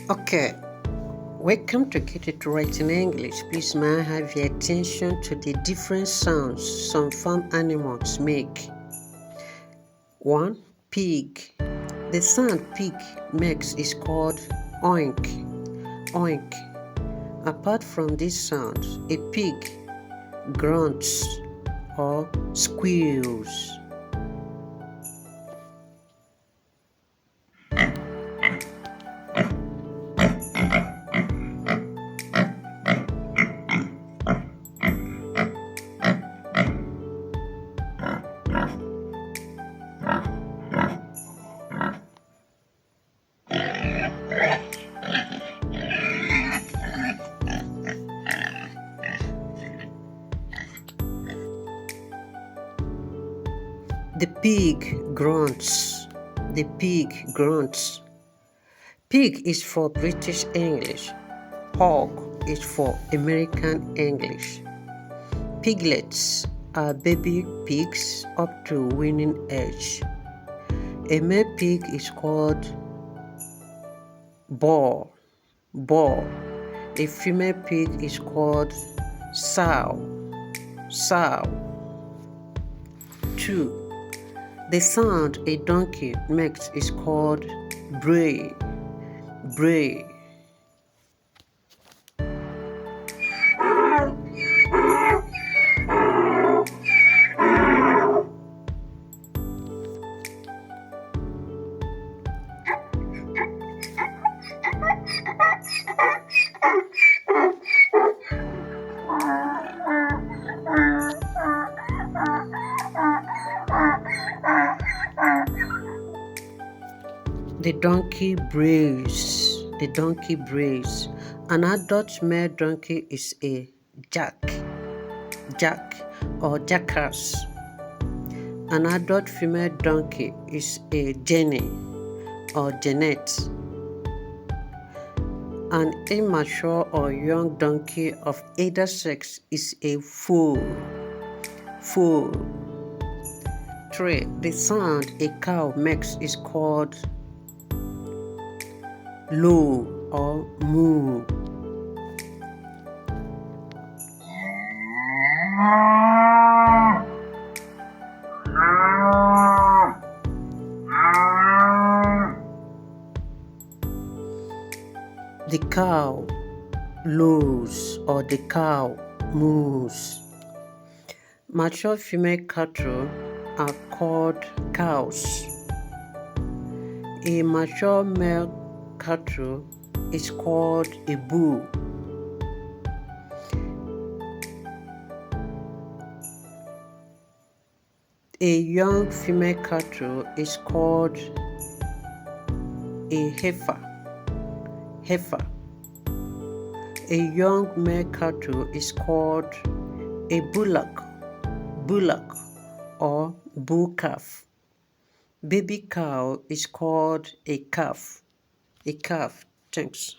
Okay, welcome to Get It Right in English. Please, may I have your attention to the different sounds some farm animals make? 1. Pig. The sound pig makes is called oink, oink. Apart from this sound, a pig grunts or squeals. The pig grunts. The pig grunts. Pig is for British English. Hog is for American English. Piglets are baby pigs up to weaning age. A male pig is called boar. Boar. A female pig is called sow. Sow. 2. The sound a donkey makes is called bray. Bray. The donkey brays. The donkey brays. An adult male donkey is a jack. Jack or jackass. An adult female donkey is a Jenny or Jeanette. An immature or young donkey of either sex is a foal. Foal. 3. The sound a cow makes is called low or moo. The cow lows or the cow moos. Mature female cattle are called cows. A mature male cattle is called a bull. A young female cattle is called a heifer. Heifer. A young male cattle is called a bullock. Bullock or bull calf. Baby cow is called a calf. A calf. Thanks.